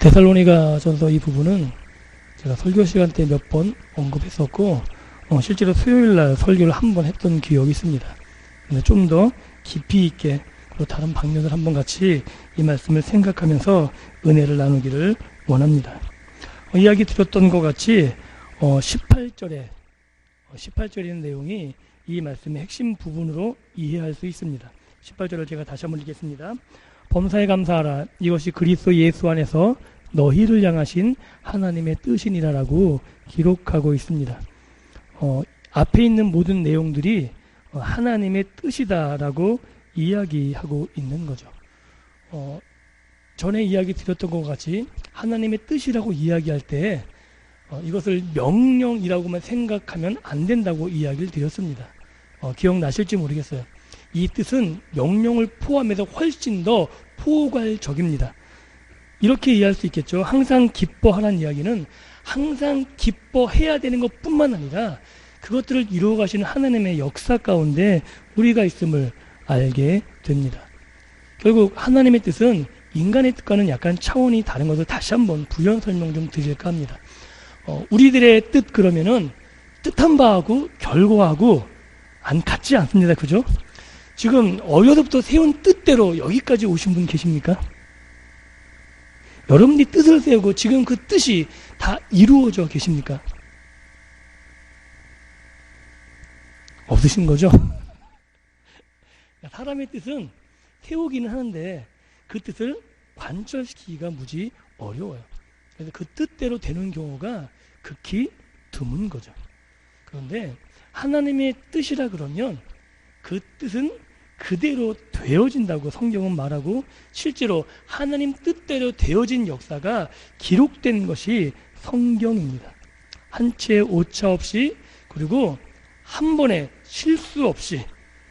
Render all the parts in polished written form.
데살로니가전서 이 부분은 제가 설교 시간 때 몇 번 언급했었고, 실제로 수요일날 설교를 한 번 했던 기억이 있습니다. 근데 좀 더 깊이 있게, 그리고 다른 방면을 한번 같이 이 말씀을 생각하면서 은혜를 나누기를 원합니다. 이야기 드렸던 것 같이 18절에 18절의 내용이 이 말씀의 핵심 부분으로 이해할 수 있습니다. 18절을 제가 다시 한번 읽겠습니다. 범사에 감사하라. 이것이 그리스도 예수 안에서 너희를 향하신 하나님의 뜻이니라라고 기록하고 있습니다. 앞에 있는 모든 내용들이 하나님의 뜻이다라고 이야기하고 있는 거죠. 전에 이야기 드렸던 것 같이 하나님의 뜻이라고 이야기할 때 이것을 명령이라고만 생각하면 안 된다고 이야기를 드렸습니다. 기억나실지 모르겠어요. 이 뜻은 명령을 포함해서 훨씬 더 포괄적입니다. 이렇게 이해할 수 있겠죠. 항상 기뻐하라는 이야기는 항상 기뻐해야 되는 것뿐만 아니라 그것들을 이루어 가시는 하나님의 역사 가운데 우리가 있음을 알게 됩니다. 결국 하나님의 뜻은 인간의 뜻과는 약간 차원이 다른 것을 다시 한번 부연 설명 좀 드릴까 합니다. 우리들의 뜻 그러면은 뜻한 바하고 결과하고 같지 않습니다. 그죠? 지금 어려서부터 세운 뜻대로 여기까지 오신 분 계십니까? 여러분이 뜻을 세우고 지금 그 뜻이 다 이루어져 계십니까? 없으신 거죠? 사람의 뜻은 세우기는 하는데 그 뜻을 관철시키기가 무지 어려워요. 그래서 그 뜻대로 되는 경우가 극히 드문 거죠. 그런데 하나님의 뜻이라 그러면 그 뜻은 그대로 되어진다고 성경은 말하고, 실제로 하나님 뜻대로 되어진 역사가 기록된 것이 성경입니다. 한 채 오차 없이, 그리고 한 번에 실수 없이,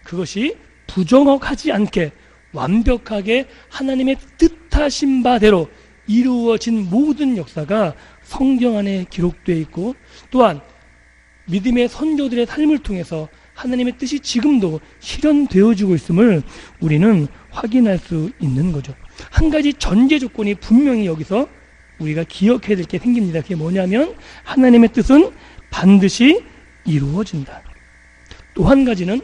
그것이 부정확하지 않게 완벽하게 하나님의 뜻하신 바대로 이루어진 모든 역사가 성경 안에 기록되어 있고, 또한 믿음의 선조들의 삶을 통해서 하나님의 뜻이 지금도 실현되어지고 있음을 우리는 확인할 수 있는 거죠. 한 가지 전제 조건이 분명히 여기서 우리가 기억해야 될 게 생깁니다. 그게 뭐냐면 하나님의 뜻은 반드시 이루어진다. 또 한 가지는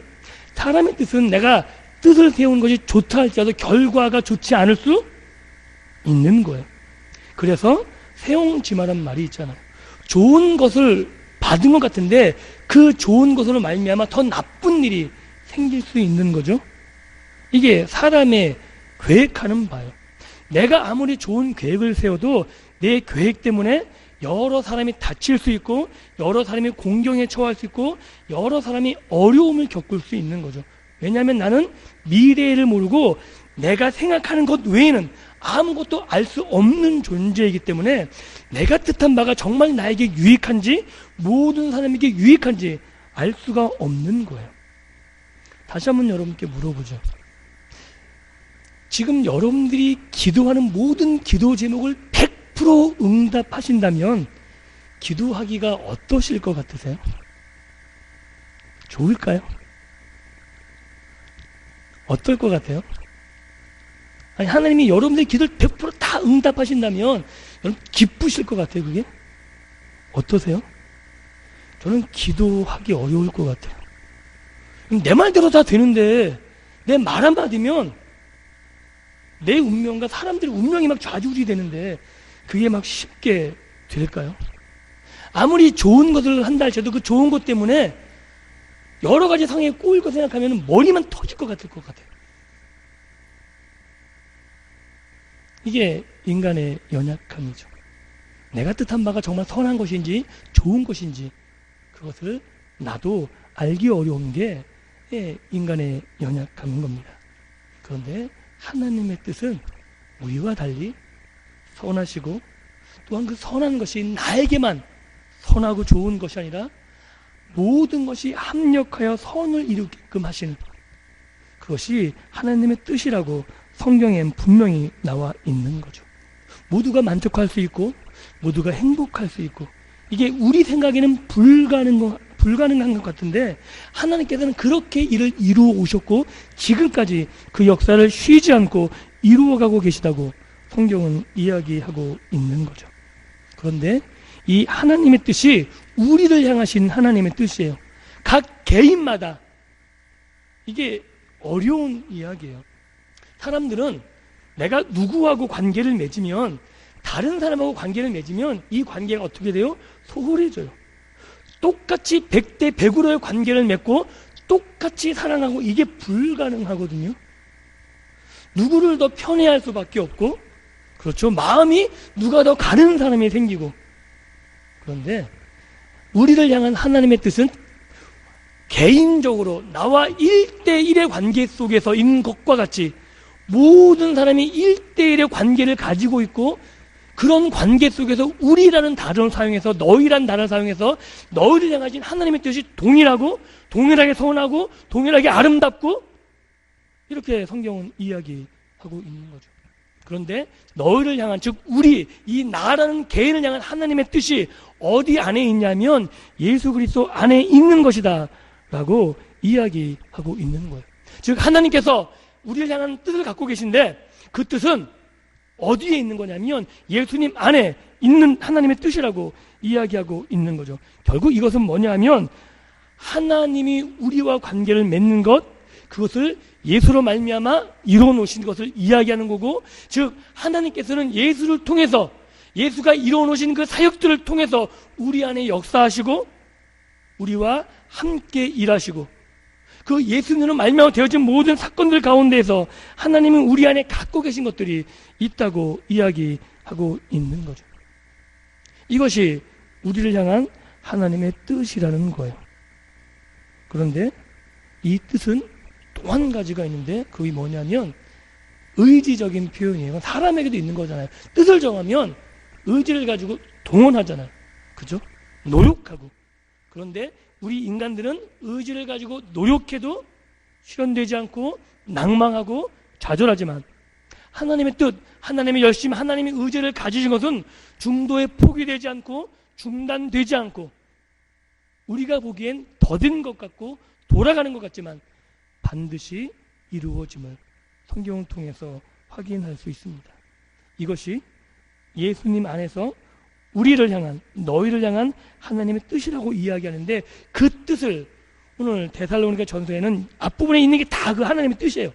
사람의 뜻은 내가 뜻을 세운 것이 좋다 할지라도 결과가 좋지 않을 수 있는 거예요. 그래서 세옹지마란 말이 있잖아요. 좋은 것을 받은 것 같은데 그 좋은 것으로 말미암아 더 나쁜 일이 생길 수 있는 거죠. 이게 사람의 계획하는 바예요. 내가 아무리 좋은 계획을 세워도 내 계획 때문에 여러 사람이 다칠 수 있고, 여러 사람이 공경에 처할 수 있고, 여러 사람이 어려움을 겪을 수 있는 거죠. 왜냐하면 나는 미래를 모르고 내가 생각하는 것 외에는 아무것도 알 수 없는 존재이기 때문에 내가 뜻한 바가 정말 나에게 유익한지, 모든 사람에게 유익한지 알 수가 없는 거예요. 다시 한번 여러분께 물어보죠. 지금 여러분들이 기도하는 모든 기도 제목을 100% 응답하신다면 기도하기가 어떠실 것 같으세요? 좋을까요? 어떨 것 같아요? 아니, 하나님이 여러분들의 기도를 100% 다 응답하신다면 여러분 기쁘실 것 같아요. 그게 어떠세요? 저는 기도하기 어려울 것 같아요. 내 말대로 다 되는데 내 말 한마디면 내 운명과 사람들의 운명이 막 좌지우지 되는데 그게 막 쉽게 될까요? 아무리 좋은 것을 한다 할지라도 그 좋은 것 때문에 여러 가지 상황에 꼬일 거 생각하면 머리만 터질 것 같을 것 같아요. 이게 인간의 연약함이죠. 내가 뜻한 바가 정말 선한 것인지 좋은 것인지 그것을 나도 알기 어려운 게 인간의 연약함인 겁니다. 그런데 하나님의 뜻은 우리와 달리 선하시고, 또한 그 선한 것이 나에게만 선하고 좋은 것이 아니라 모든 것이 합력하여 선을 이루게끔 하시는, 그것이 하나님의 뜻이라고 성경엔 분명히 나와 있는 거죠. 모두가 만족할 수 있고 모두가 행복할 수 있고, 이게 우리 생각에는 불가능한 것 같은데 하나님께서는 그렇게 일을 이루어 오셨고 지금까지 그 역사를 쉬지 않고 이루어가고 계시다고 성경은 이야기하고 있는 거죠. 그런데 이 하나님의 뜻이 우리를 향하신 하나님의 뜻이에요. 각 개인마다. 이게 어려운 이야기예요. 사람들은 내가 누구하고 관계를 맺으면, 다른 사람하고 관계를 맺으면 이 관계가 어떻게 돼요? 소홀해져요. 똑같이 100대 100으로의 관계를 맺고 똑같이 사랑하고, 이게 불가능하거든요. 누구를 더 편애할 수밖에 없고, 그렇죠. 마음이 누가 더 가는 사람이 생기고. 그런데 우리를 향한 하나님의 뜻은 개인적으로 나와 1대1의 관계 속에서 있는 것과 같이 모든 사람이 1대1의 관계를 가지고 있고, 그런 관계 속에서 우리라는 단어를 사용해서, 너희라는 단어를 사용해서 너희를 향하신 하나님의 뜻이 동일하고, 동일하게 선하고, 동일하게 아름답고, 이렇게 성경은 이야기하고 있는 거죠. 그런데 너희를 향한, 즉 우리, 이 나라는 개인을 향한 하나님의 뜻이 어디 안에 있냐면 예수 그리스도 안에 있는 것이다 라고 이야기하고 있는 거예요. 즉 하나님께서 우리를 향한 뜻을 갖고 계신데, 그 뜻은 어디에 있는 거냐면 예수님 안에 있는 하나님의 뜻이라고 이야기하고 있는 거죠. 결국 이것은 뭐냐 하면 하나님이 우리와 관계를 맺는 것, 그것을 예수로 말미암아 이루어 놓으신 것을 이야기하는 거고, 즉 하나님께서는 예수를 통해서, 예수가 이루어 놓으신 그 사역들을 통해서 우리 안에 역사하시고 우리와 함께 일하시고, 그 예수님으로 말미암아 되어진 모든 사건들 가운데에서 하나님은 우리 안에 갖고 계신 것들이 있다고 이야기하고 있는 거죠. 이것이 우리를 향한 하나님의 뜻이라는 거예요. 그런데 이 뜻은 또 한 가지가 있는데, 그게 뭐냐면 의지적인 표현이에요. 사람에게도 있는 거잖아요. 뜻을 정하면 의지를 가지고 동원하잖아요. 그죠? 노력하고. 그런데 우리 인간들은 의지를 가지고 노력해도 실현되지 않고 낭망하고 좌절하지만, 하나님의 뜻, 하나님의 열심, 하나님의 의지를 가지신 것은 중도에 포기되지 않고 중단되지 않고, 우리가 보기엔 더딘 것 같고 돌아가는 것 같지만 반드시 이루어짐을 성경을 통해서 확인할 수 있습니다. 이것이 예수님 안에서 우리를 향한, 너희를 향한 하나님의 뜻이라고 이야기하는데, 그 뜻을 오늘 데살로니가 전서에는 앞부분에 있는 게 다 그 하나님의 뜻이에요.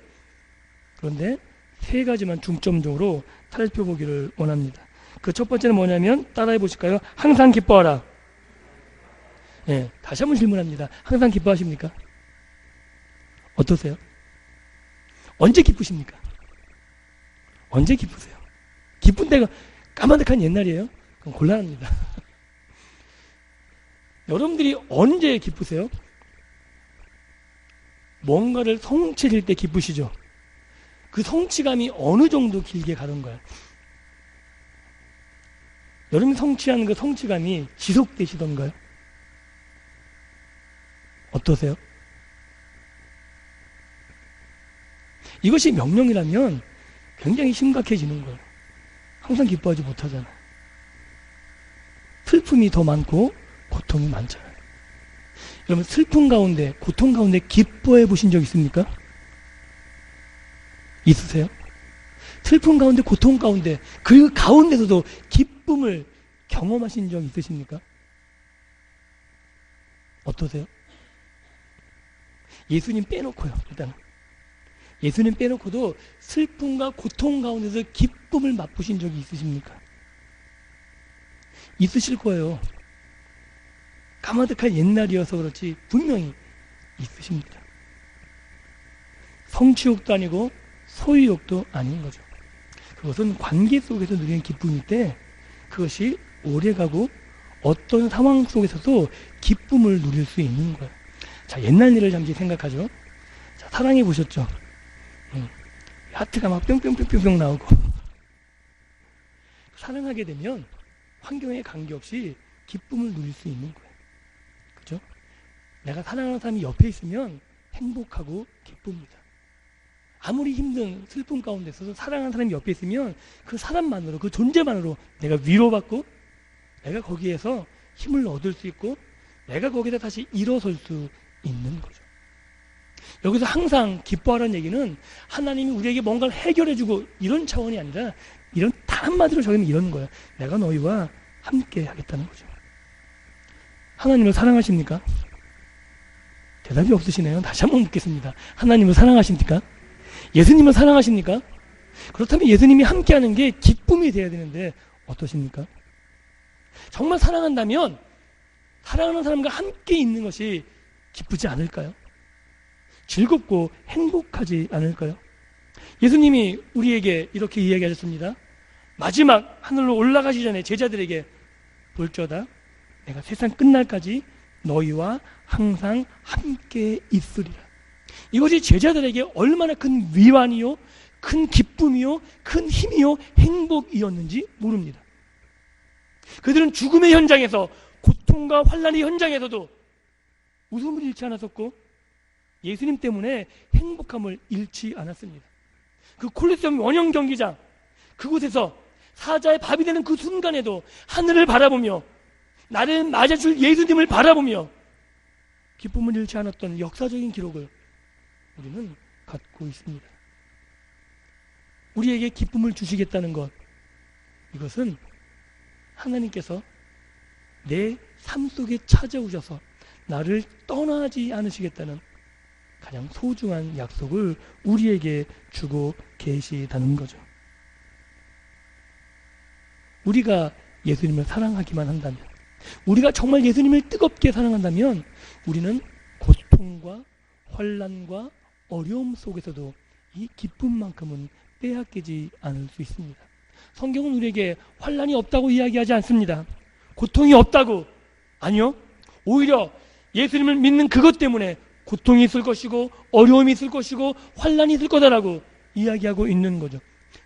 그런데 세 가지만 중점적으로 살펴보기를 원합니다. 그 첫 번째는 뭐냐면, 따라해 보실까요? 항상 기뻐하라. 네, 다시 한번 질문합니다. 항상 기뻐하십니까? 어떠세요? 언제 기쁘십니까? 언제 기쁘세요? 기쁜 때가 까마득한 옛날이에요? 그럼 곤란합니다. 여러분들이 언제 기쁘세요? 뭔가를 성취할 때 기쁘시죠? 그 성취감이 어느 정도 길게 가는 거예요? 여러분이 성취하는 그 성취감이 지속되시던가요? 어떠세요? 이것이 명령이라면 굉장히 심각해지는 거예요. 항상 기뻐하지 못하잖아요. 슬픔이 더 많고 고통이 많잖아요. 여러분, 슬픔 가운데, 고통 가운데 기뻐해 보신 적 있습니까? 있으세요? 슬픔 가운데, 고통 가운데, 그 가운데서도 기쁨을 경험하신 적 있으십니까? 어떠세요? 예수님 빼놓고요. 일단 예수님 빼놓고도 슬픔과 고통 가운데서 기쁨을 맛보신 적이 있으십니까? 있으실 거예요. 까마득한 옛날이어서 그렇지 분명히 있으십니다. 성취욕도 아니고 소유욕도 아닌 거죠. 그것은 관계 속에서 누리는 기쁨일 때 그것이 오래가고 어떤 상황 속에서도 기쁨을 누릴 수 있는 거예요. 자, 옛날 일을 잠시 생각하죠. 자, 사랑해 보셨죠? 하트가 막 뿅뿅뿅뿅 나오고. 사랑하게 되면 환경에 관계없이 기쁨을 누릴 수 있는 거예요. 그죠? 내가 사랑하는 사람이 옆에 있으면 행복하고 기쁩니다. 아무리 힘든 슬픔 가운데 있어서 사랑하는 사람이 옆에 있으면 그 사람만으로, 그 존재만으로 내가 위로받고, 내가 거기에서 힘을 얻을 수 있고, 내가 거기서 다시 일어설 수 있는 거죠. 여기서 항상 기뻐하라는 얘기는 하나님이 우리에게 뭔가를 해결해주고 이런 차원이 아니라 이런 한마디로 저희는 이러는 거예요. 내가 너희와 함께 하겠다는 거죠. 하나님을 사랑하십니까? 대답이 없으시네요. 다시 한번 묻겠습니다. 하나님을 사랑하십니까? 예수님을 사랑하십니까? 그렇다면 예수님이 함께하는 게 기쁨이 돼야 되는데 어떠십니까? 정말 사랑한다면 사랑하는 사람과 함께 있는 것이 기쁘지 않을까요? 즐겁고 행복하지 않을까요? 예수님이 우리에게 이렇게 이야기하셨습니다. 마지막 하늘로 올라가시 전에 제자들에게 볼지어다 내가 세상 끝날까지 너희와 항상 함께 있으리라. 이것이 제자들에게 얼마나 큰 위안이요, 큰 기쁨이요, 큰 힘이요, 행복이었는지 모릅니다. 그들은 죽음의 현장에서, 고통과 환난의 현장에서도 웃음을 잃지 않았었고 예수님 때문에 행복함을 잃지 않았습니다. 그 콜로세움 원형 경기장 그곳에서 사자의 밥이 되는 그 순간에도 하늘을 바라보며 나를 맞아줄 예수님을 바라보며 기쁨을 잃지 않았던 역사적인 기록을 우리는 갖고 있습니다. 우리에게 기쁨을 주시겠다는 것, 이것은 하나님께서 내 삶 속에 찾아오셔서 나를 떠나지 않으시겠다는 가장 소중한 약속을 우리에게 주고 계시다는 거죠. 우리가 예수님을 사랑하기만 한다면, 우리가 정말 예수님을 뜨겁게 사랑한다면 우리는 고통과 환난과 어려움 속에서도 이 기쁨만큼은 빼앗기지 않을 수 있습니다. 성경은 우리에게 환난이 없다고 이야기하지 않습니다. 고통이 없다고, 아니요, 오히려 예수님을 믿는 그것 때문에 고통이 있을 것이고 어려움이 있을 것이고 환난이 있을 거다라고 이야기하고 있는 거죠.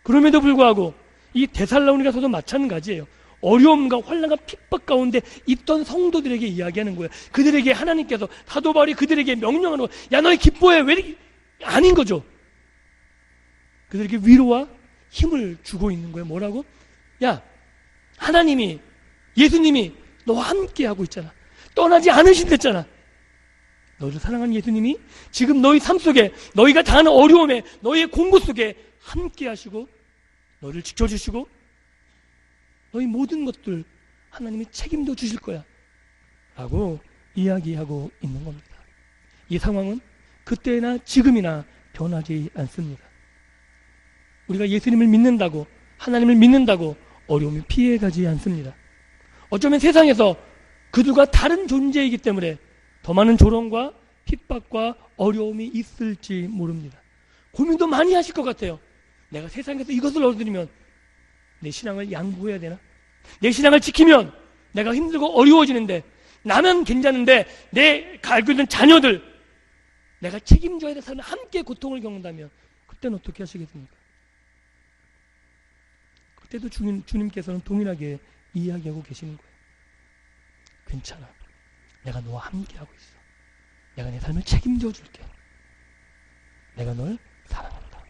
그럼에도 불구하고 이 데살로니가서도 마찬가지예요. 어려움과 환난과 핍박 가운데 있던 성도들에게 이야기하는 거예요. 그들에게 하나님께서, 사도 바울이 그들에게 명령하는 거예요. 야, 너희 기뻐해. 왜 이렇게? 아닌 거죠. 그들에게 위로와 힘을 주고 있는 거예요. 뭐라고? 야, 하나님이, 예수님이 너와 함께 하고 있잖아. 떠나지 않으신댔잖아. 너를 사랑하는 예수님이 지금 너희 삶 속에, 너희가 당하는 어려움에, 너희의 공고 속에 함께 하시고 너를 지켜주시고 너희 모든 것들 하나님이 책임져 주실 거야 라고 이야기하고 있는 겁니다. 이 상황은 그때나 지금이나 변하지 않습니다. 우리가 예수님을 믿는다고, 하나님을 믿는다고 어려움이 피해가지 않습니다. 어쩌면 세상에서 그들과 다른 존재이기 때문에 더 많은 조롱과 핍박과 어려움이 있을지 모릅니다. 고민도 많이 하실 것 같아요. 내가 세상에서 이것을 얻으려면 내 신앙을 양보해야 되나? 내 신앙을 지키면 내가 힘들고 어려워지는데, 나는 괜찮은데 내 알고 있는 자녀들, 내가 책임져야 될 사람을 함께 고통을 겪는다면 그때는 어떻게 하시겠습니까? 그때도 주님께서는 동일하게 이야기하고 계시는 거예요. 괜찮아. 내가 너와 함께 하고 있어. 내가 내 삶을 책임져 줄게. 내가 널 사랑한다.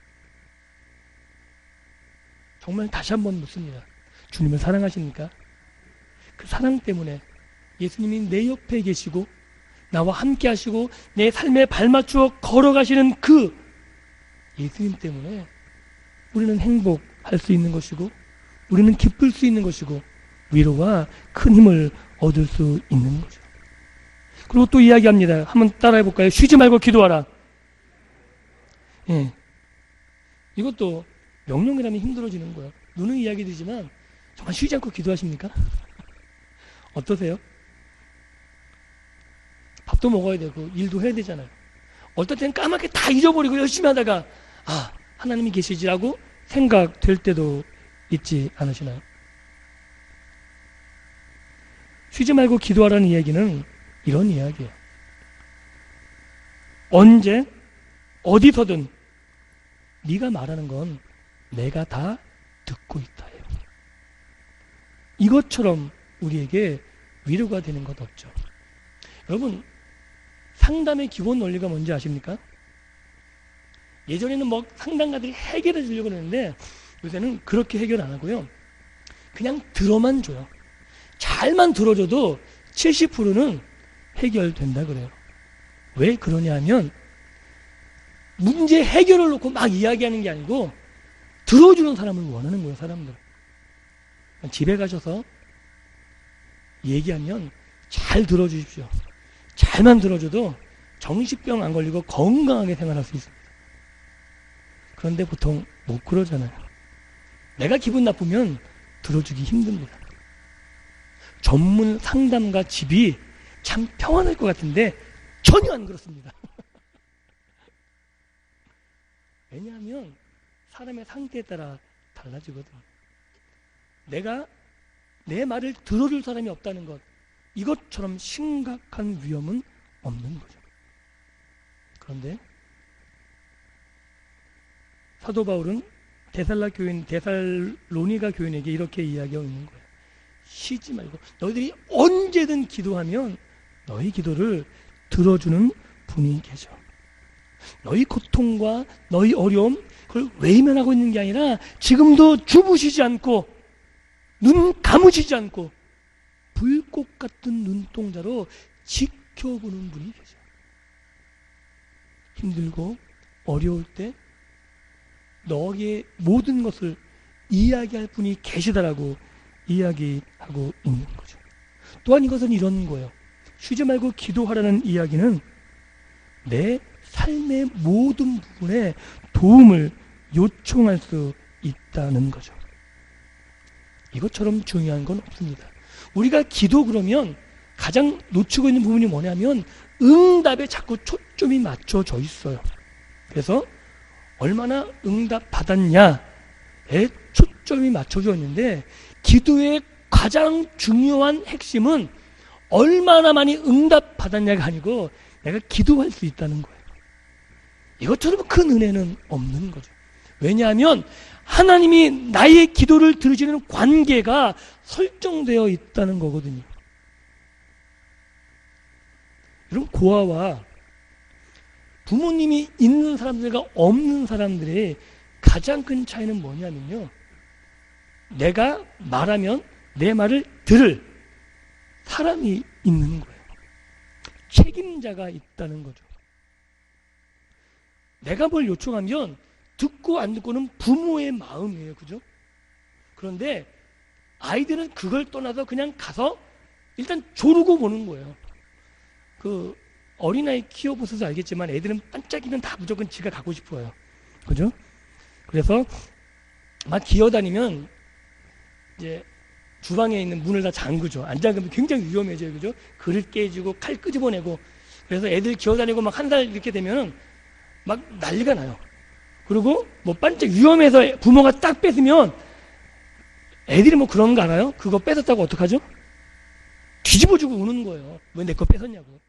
정말 다시 한번 묻습니다. 주님을 사랑하십니까? 그 사랑 때문에 예수님이 내 옆에 계시고 나와 함께 하시고 내 삶에 발맞추어 걸어가시는 그 예수님 때문에 우리는 행복할 수 있는 것이고 우리는 기쁠 수 있는 것이고 위로와 큰 힘을 얻을 수 있는 거죠. 그리고 또 이야기합니다. 한번 따라해 볼까요? 쉬지 말고 기도하라. 예. 이것도 명령이라면 힘들어지는 거예요. 누누이 이야기 드리지만 정말 쉬지 않고 기도하십니까? 어떠세요? 밥도 먹어야 되고 일도 해야 되잖아요. 어떨 때는 까맣게 다 잊어버리고 열심히 하다가 아, 하나님이 계시지라고 생각될 때도 있지 않으시나요? 쉬지 말고 기도하라는 이야기는 이런 이야기예요. 언제 어디서든 네가 말하는 건 내가 다 듣고 있다. 이것처럼 우리에게 위로가 되는 것 없죠. 여러분, 상담의 기본 원리가 뭔지 아십니까? 예전에는 뭐 상담가들이 해결해 주려고 그러는데 요새는 그렇게 해결 안 하고요. 그냥 들어만 줘요. 잘만 들어줘도 70%는 해결된다 그래요. 왜 그러냐 하면 문제 해결을 놓고 막 이야기하는 게 아니고 들어주는 사람을 원하는 거예요, 사람들. 집에 가셔서 얘기하면 잘 들어주십시오. 잘만 들어줘도 정신병 안 걸리고 건강하게 생활할 수 있습니다. 그런데 보통 못 그러잖아요. 내가 기분 나쁘면 들어주기 힘듭니다. 전문 상담가 집이 참 평안할 것 같은데 전혀 안 그렇습니다. 왜냐하면 사람의 상태에 따라 달라지거든요. 내가 내 말을 들어줄 사람이 없다는 것, 이것처럼 심각한 위험은 없는 거죠. 그런데 사도 바울은 데살로니가 교인에게 이렇게 이야기하고 있는 거예요. 쉬지 말고 너희들이 언제든 기도하면 너희 기도를 들어주는 분이 계셔. 너희 고통과 너희 어려움 그걸 외면하고 있는 게 아니라 지금도 주무시지 않고 눈 감으시지 않고 불꽃 같은 눈동자로 지켜보는 분이 계셔. 힘들고 어려울 때 너에게 모든 것을 이야기할 분이 계시다라고 이야기하고 있는 거죠. 또한 이것은 이런 거예요. 쉬지 말고 기도하라는 이야기는 내 삶의 모든 부분에 도움을 요청할 수 있다는 거죠. 이것처럼 중요한 건 없습니다. 우리가 기도 그러면 가장 놓치고 있는 부분이 뭐냐면 응답에 자꾸 초점이 맞춰져 있어요. 그래서 얼마나 응답 받았냐에 초점이 맞춰져 있는데 기도의 가장 중요한 핵심은 얼마나 많이 응답 받았냐가 아니고 내가 기도할 수 있다는 거예요. 이것처럼 큰 은혜는 없는 거죠. 왜냐하면 하나님이 나의 기도를 들으시는 관계가 설정되어 있다는 거거든요. 여러분, 고아와 부모님이 있는 사람들과 없는 사람들의 가장 큰 차이는 뭐냐면요, 내가 말하면 내 말을 들을 사람이 있는 거예요. 책임자가 있다는 거죠. 내가 뭘 요청하면 듣고 안 듣고는 부모의 마음이에요. 그죠? 그런데 아이들은 그걸 떠나서 그냥 가서 일단 조르고 보는 거예요. 그 어린아이 키워보셔서 알겠지만 애들은 반짝이면 다 무조건 지가 갖고 싶어요. 그죠? 그래서 막 기어다니면 이제 주방에 있는 문을 다 잠그죠. 안 잠그면 굉장히 위험해져요. 그죠? 그릇 깨지고 칼 끄집어내고. 그래서 애들 기어다니고 막 한 달 이렇게 되면 막 난리가 나요. 그리고 뭐 반짝 위험해서 부모가 딱 뺏으면 애들이 뭐 그런 거 알아요? 그거 뺏었다고 어떡하죠? 뒤집어주고 우는 거예요. 왜 내 거 뺏었냐고.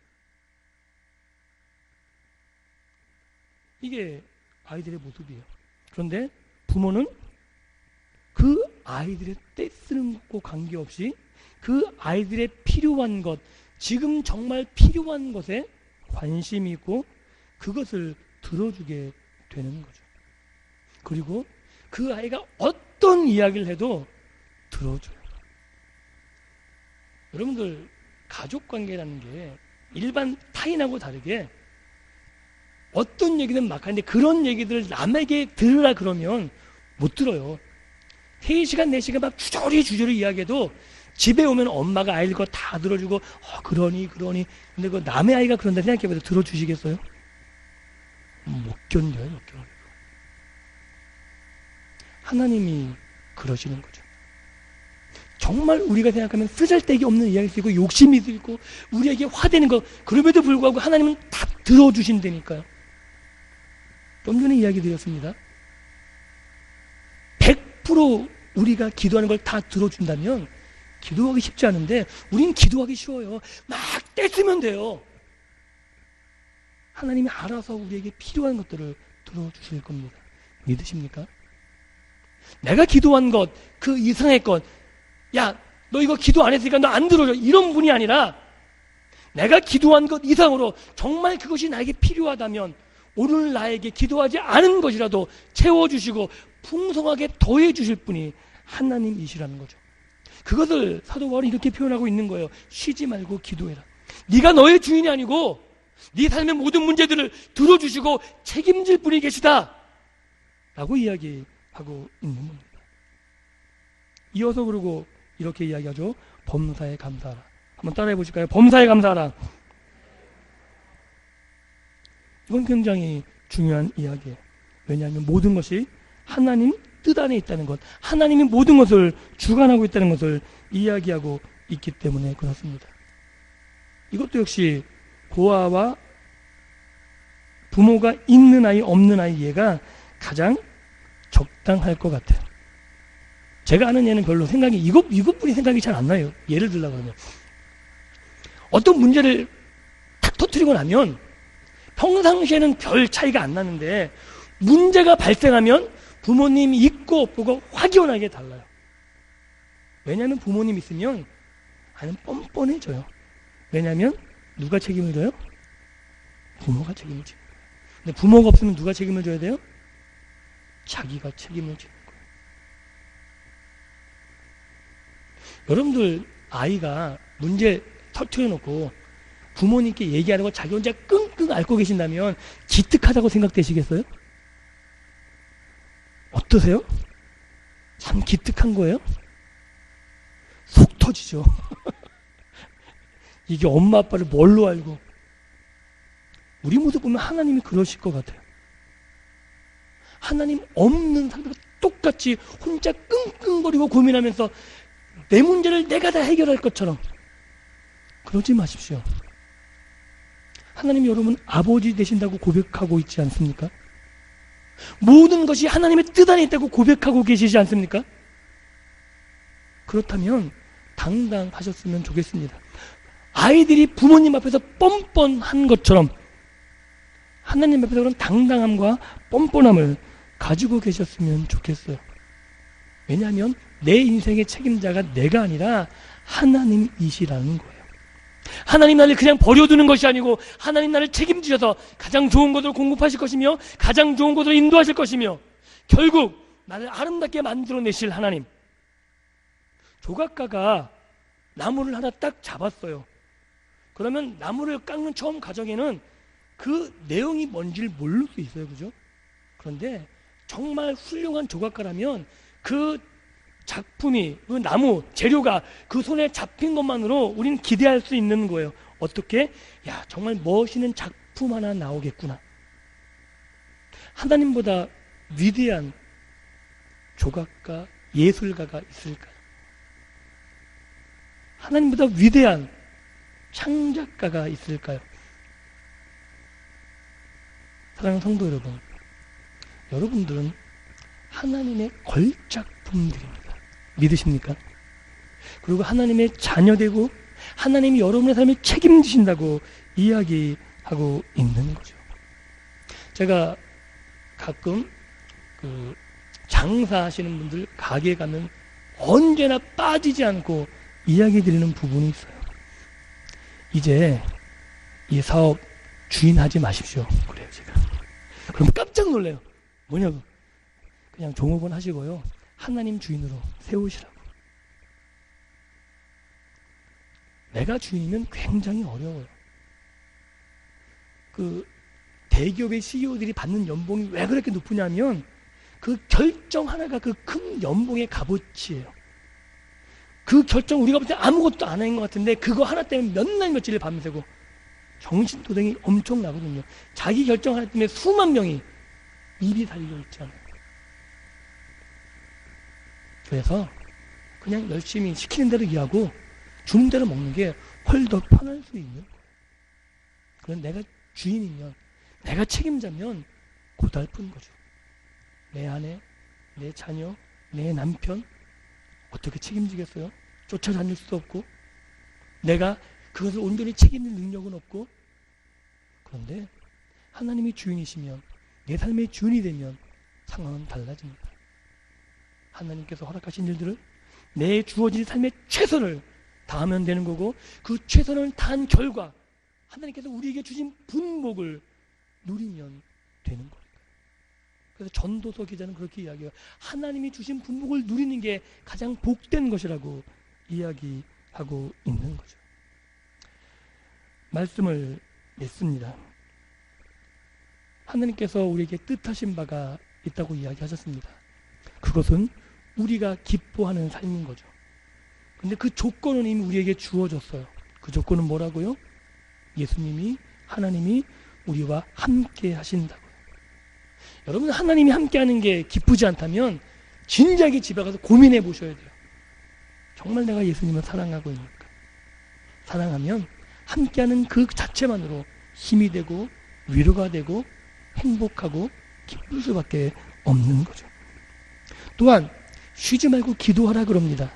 이게 아이들의 모습이에요. 그런데 부모는 그 아이들의 떼쓰는 것과 관계없이 그 아이들의 필요한 것, 지금 정말 필요한 것에 관심이 있고 그것을 들어주게 되는 거죠. 그리고 그 아이가 어떤 이야기를 해도 들어줘요. 여러분들, 가족관계라는 게 일반 타인하고 다르게 어떤 얘기든 막 하는데 그런 얘기들을 남에게 들으라 그러면 못 들어요. 3시간, 4시간 막 주저리 이야기해도 집에 오면 엄마가 아이들 거 다 들어주고 그러니 근데 그 남의 아이가 그런다 생각해봐도 들어주시겠어요? 못 견뎌요. 못 견뎌요. 하나님이 그러시는 거죠. 정말 우리가 생각하면 쓰잘데기 없는 이야기일 수 있고 욕심이 있고 우리에게 화되는 거, 그럼에도 불구하고 하나님은 다 들어주신다니까요. 좀 전에 이야기 드렸습니다. 100% 우리가 기도하는 걸 다 들어준다면 기도하기 쉽지 않은데 우린 기도하기 쉬워요. 막 떼쓰면 돼요. 하나님이 알아서 우리에게 필요한 것들을 들어주실 겁니다. 믿으십니까? 내가 기도한 것, 그 이상의 것, 야, 너 이거 기도 안 했으니까 너 안 들어줘, 이런 분이 아니라 내가 기도한 것 이상으로 정말 그것이 나에게 필요하다면 오늘 나에게 기도하지 않은 것이라도 채워주시고 풍성하게 더해주실 분이 하나님이시라는 거죠. 그것을 사도 바울이 이렇게 표현하고 있는 거예요. 쉬지 말고 기도해라. 네가 너의 주인이 아니고 네 삶의 모든 문제들을 들어주시고 책임질 분이 계시다 라고 이야기하고 있는 겁니다. 이어서 그러고 이렇게 이야기하죠. 범사에 감사하라. 한번 따라해 보실까요? 범사에 감사하라. 이건 굉장히 중요한 이야기예요. 왜냐하면 모든 것이 하나님 뜻 안에 있다는 것, 하나님이 모든 것을 주관하고 있다는 것을 이야기하고 있기 때문에 그렇습니다. 이것도 역시 고아와 부모가 있는 아이 없는 아이 이해가 가장 적당할 것 같아요. 제가 아는 얘는 별로 생각이 이것뿐이 생각이 잘 안 나요. 예를 들라 그러면 어떤 문제를 탁 터뜨리고 나면 평상시에는 별 차이가 안 나는데 문제가 발생하면 부모님이 있고 없고가 확연하게 달라요. 왜냐하면 부모님 있으면 아는 뻔뻔해져요. 왜냐하면 누가 책임을 져요? 부모가 책임을 지는 거예요. 근데 부모가 없으면 누가 책임을 져야 돼요? 자기가 책임을 지는 거예요. 여러분들 아이가 문제 터뜨려놓고 부모님께 얘기하는 거 자기 혼자 끙끙 앓고 계신다면 기특하다고 생각되시겠어요? 어떠세요? 참 기특한 거예요? 속 터지죠. 이게 엄마 아빠를 뭘로 알고. 우리 모습 보면 하나님이 그러실 것 같아요. 하나님 없는 사람들과 똑같이 혼자 끙끙거리고 고민하면서 내 문제를 내가 다 해결할 것처럼 그러지 마십시오. 하나님이 여러분 아버지 되신다고 고백하고 있지 않습니까? 모든 것이 하나님의 뜻 안에 있다고 고백하고 계시지 않습니까? 그렇다면 당당하셨으면 좋겠습니다. 아이들이 부모님 앞에서 뻔뻔한 것처럼 하나님 앞에서 그런 당당함과 뻔뻔함을 가지고 계셨으면 좋겠어요. 왜냐하면 내 인생의 책임자가 내가 아니라 하나님이시라는 거예요. 하나님 나를 그냥 버려두는 것이 아니고 하나님 나를 책임지셔서 가장 좋은 것으로 공급하실 것이며 가장 좋은 것으로 인도하실 것이며 결국 나를 아름답게 만들어내실 하나님. 조각가가 나무를 하나 딱 잡았어요. 그러면 나무를 깎는 처음 과정에는 그 내용이 뭔지를 모를 수 있어요. 그죠? 그런데 정말 훌륭한 조각가라면 그 작품이, 그 나무, 재료가 그 손에 잡힌 것만으로 우리는 기대할 수 있는 거예요. 어떻게? 야, 정말 멋있는 작품 하나 나오겠구나. 하나님보다 위대한 조각가, 예술가가 있을까요? 하나님보다 위대한 창작가가 있을까요? 사랑하는 성도 여러분, 여러분들은 하나님의 걸작품들입니다. 믿으십니까? 그리고 하나님의 자녀되고 하나님이 여러분의 삶을 책임지신다고 이야기하고 있는 거죠. 제가 가끔 장사하시는 분들 가게에 가면 언제나 빠지지 않고 이야기 드리는 부분이 있어요. 이제 이 사업 주인하지 마십시오. 그래요, 제가. 그럼 깜짝 놀래요. 뭐냐고. 그냥 종업원 하시고요. 하나님 주인으로 세우시라고. 내가 주인이면 굉장히 어려워요. 그 대기업의 CEO들이 받는 연봉이 왜 그렇게 높으냐면 그 결정 하나가 그 큰 연봉의 값어치예요. 그 결정 우리가 볼 때 아무것도 안 한 것 같은데 그거 하나 때문에 몇 날 며칠을 밤새고 정신도둑이 엄청나거든요. 자기 결정 하나 때문에 수만 명이 입이 달려있잖아요. 그래서 그냥 열심히 시키는 대로 일하고 주는 대로 먹는 게 훨 더 편할 수 있는 거예요. 그건 내가 주인이면, 내가 책임자면 고달픈 거죠. 내 아내, 내 자녀, 내 남편 어떻게 책임지겠어요? 쫓아다닐 수도 없고 내가 그것을 온전히 책임질 능력은 없고. 그런데 하나님이 주인이시면, 내 삶의 주인이 되면 상황은 달라집니다. 하나님께서 허락하신 일들을 내 주어진 삶의 최선을 다하면 되는 거고, 그 최선을 다한 결과 하나님께서 우리에게 주신 분복을 누리면 되는 거예요. 그래서 전도서 기자는 그렇게 이야기해요. 하나님이 주신 분복을 누리는 게 가장 복된 것이라고 이야기하고 있는 거죠. 말씀을 맺습니다. 하나님께서 우리에게 뜻하신 바가 있다고 이야기하셨습니다. 그것은 우리가 기뻐하는 삶인 거죠. 근데 그 조건은 이미 우리에게 주어졌어요. 그 조건은 뭐라고요? 예수님이, 하나님이 우리와 함께 하신다고요. 여러분, 하나님이 함께 하는 게 기쁘지 않다면 진작에 집에 가서 고민해 보셔야 돼요. 정말 내가 예수님을 사랑하고 있는가? 사랑하면 함께하는 그 자체만으로 힘이 되고 위로가 되고 행복하고 기쁠 수밖에 없는 거죠. 또한 쉬지 말고 기도하라 그럽니다.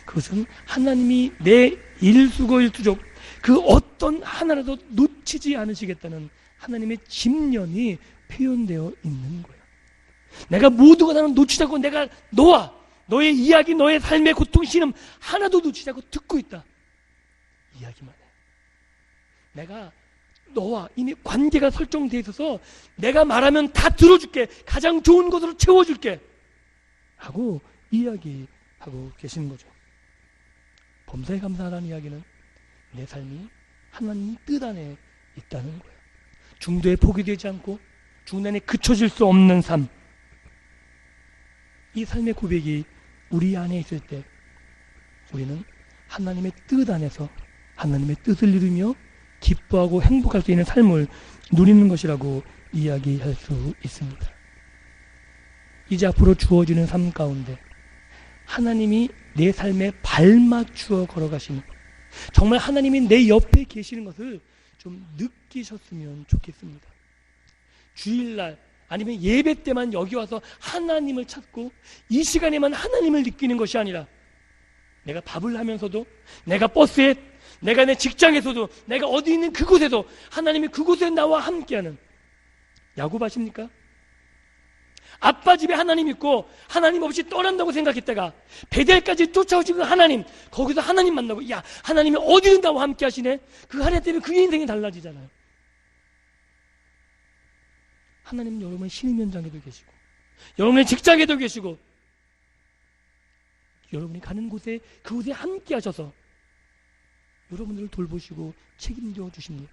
그것은 하나님이 내 일수고일투족 그 어떤 하나라도 놓치지 않으시겠다는 하나님의 집념이 표현되어 있는 거예요. 내가 모두가 나는 놓치지 않고 내가 너와 너의 이야기, 너의 삶의 고통, 신음 하나도 놓치지 않고 듣고 있다. 이야기만 해. 내가 너와 이미 관계가 설정되어 있어서 내가 말하면 다 들어줄게. 가장 좋은 것으로 채워줄게. 하고 이야기하고 계시는 거죠. 범사에 감사하라는 이야기는 내 삶이 하나님 뜻 안에 있다는 거예요. 중도에 포기되지 않고 중단에 그쳐질 수 없는 삶. 이 삶의 고백이 우리 안에 있을 때 우리는 하나님의 뜻 안에서 하나님의 뜻을 이루며 기뻐하고 행복할 수 있는 삶을 누리는 것이라고 이야기할 수 있습니다. 이제 앞으로 주어지는 삶 가운데 하나님이 내 삶에 발맞추어 걸어가시는, 정말 하나님이 내 옆에 계시는 것을 좀 느끼셨으면 좋겠습니다. 주일날 아니면 예배 때만 여기 와서 하나님을 찾고 이 시간에만 하나님을 느끼는 것이 아니라 내가 밥을 하면서도, 내가 버스에, 내가 내 직장에서도, 내가 어디 있는 그곳에도 하나님이 그곳에 나와 함께하는, 야구 봐십니까? 아빠 집에 하나님 있고 하나님 없이 떠난다고 생각했다가 베델까지 쫓아오시는 하나님, 거기서 하나님 만나고, 야, 하나님이 어디든 나와 함께 하시네. 그 하나님 때문에 그의 인생이 달라지잖아요. 하나님은 여러분의 신임 현장에도 계시고 여러분의 직장에도 계시고 여러분이 가는 곳에 그곳에 함께 하셔서 여러분들을 돌보시고 책임져 주십니다.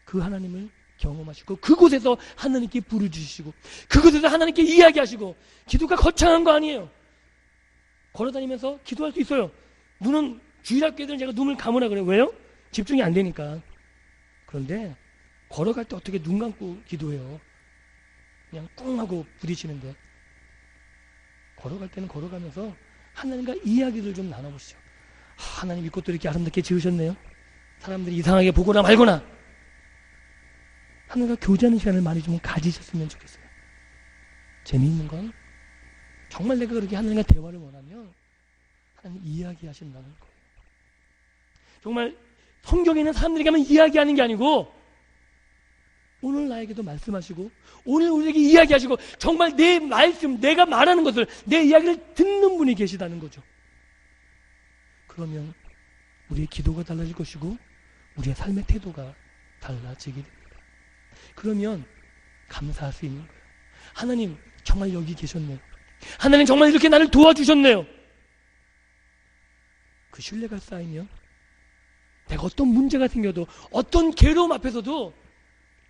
그 하나님을 경험하시고 그곳에서 하나님께 부르주시고 그곳에서 하나님께 이야기하시고. 기도가 거창한 거 아니에요. 걸어다니면서 기도할 수 있어요. 눈은, 주일학교들은 제가 눈을 감으라 그래요. 왜요? 집중이 안 되니까. 그런데 걸어갈 때 어떻게 눈 감고 기도해요? 그냥 꿍 하고 부딪히는데. 걸어갈 때는 걸어가면서 하나님과 이야기를 좀 나눠보시죠. 하나님 이 꽃도 이렇게 아름답게 지으셨네요. 사람들이 이상하게 보거나 말거나 하나님과 교제하는 시간을 많이 좀 가지셨으면 좋겠어요. 재미있는 건 정말 내가 그렇게 하나님과 대화를 원하면 하나님 이야기하신다는 거예요. 정말 성경에는 사람들이 가면 이야기하는 게 아니고 오늘 나에게도 말씀하시고 오늘 우리에게 이야기하시고 정말 내 말씀, 내가 말하는 것을, 내 이야기를 듣는 분이 계시다는 거죠. 그러면 우리의 기도가 달라질 것이고 우리의 삶의 태도가 달라지게 됩니다. 그러면 감사할 수 있는 거예요. 하나님 정말 여기 계셨네요. 하나님 정말 이렇게 나를 도와주셨네요. 그 신뢰가 쌓이면 내가 어떤 문제가 생겨도 어떤 괴로움 앞에서도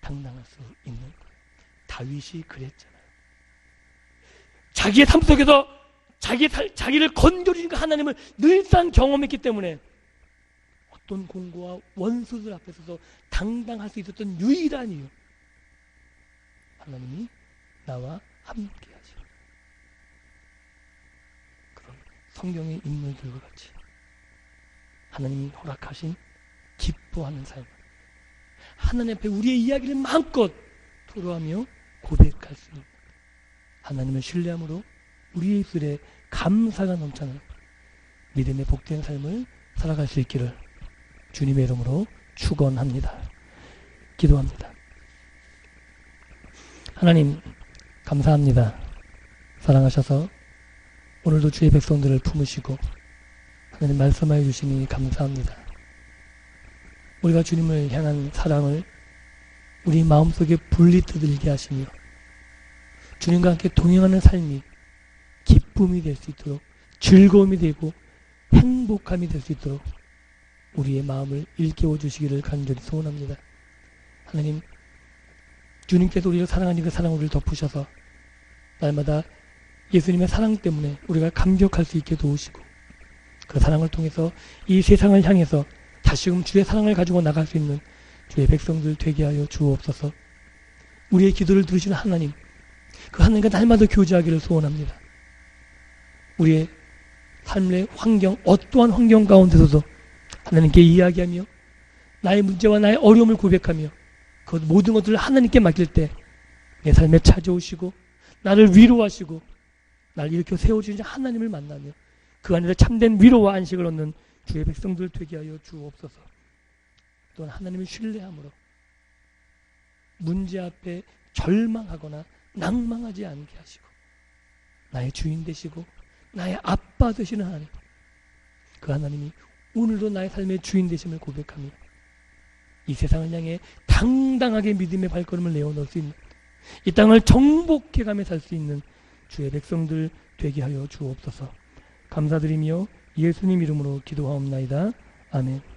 당당할 수 있는 거예요. 다윗이 그랬잖아요. 자기의 삶 속에서 자기를 건드리니까 하나님을 늘상 경험했기 때문에 어떤 공고와 원수들 앞에서도 당당할 수 있었던 유일한 이유, 하나님이 나와 함께 하시. 그런 성경의 인물들과 같이 하나님이 허락하신 기뻐하는 삶, 하나님 앞에 우리의 이야기를 마음껏 토로하며 고백할 수 있는, 하나님을 신뢰함으로 우리의 입술에 감사가 넘쳐나는 믿음의 복된 삶을 살아갈 수 있기를 주님의 이름으로 축원합니다. 기도합니다. 하나님 감사합니다. 사랑하셔서 오늘도 주의 백성들을 품으시고 하나님 말씀하여 주시니 감사합니다. 우리가 주님을 향한 사랑을 우리 마음속에 분리뜨들게 하시며 주님과 함께 동행하는 삶이 기쁨이 될 수 있도록, 즐거움이 되고 행복함이 될 수 있도록 우리의 마음을 일깨워 주시기를 간절히 소원합니다. 하나님, 주님께서 우리를 사랑하니 그 사랑 우리를 덮으셔서 날마다 예수님의 사랑 때문에 우리가 감격할 수 있게 도우시고 그 사랑을 통해서 이 세상을 향해서 다시금 주의 사랑을 가지고 나갈 수 있는 주의 백성들 되게 하여 주옵소서. 우리의 기도를 들으시는 하나님, 그 하나님과 날마다 교제하기를 소원합니다. 우리의 삶의 환경, 어떠한 환경 가운데서도 하나님께 이야기하며 나의 문제와 나의 어려움을 고백하며 그 모든 것들을 하나님께 맡길 때 내 삶에 찾아오시고 나를 위로하시고 나를 일으켜 세워주신 하나님을 만나며 그 안에서 참된 위로와 안식을 얻는 주의 백성들 되게 하여 주옵소서. 또한 하나님을 신뢰함으로 문제 앞에 절망하거나 낭망하지 않게 하시고 나의 주인 되시고 나의 아빠 되시는 하나님, 그 하나님이 오늘도 나의 삶의 주인 되심을 고백하며 이 세상을 향해 당당하게 믿음의 발걸음을 내어놓을 수 있는, 이 땅을 정복해가며 살 수 있는 주의 백성들 되게 하여 주옵소서. 감사드리며 예수님 이름으로 기도하옵나이다. 아멘.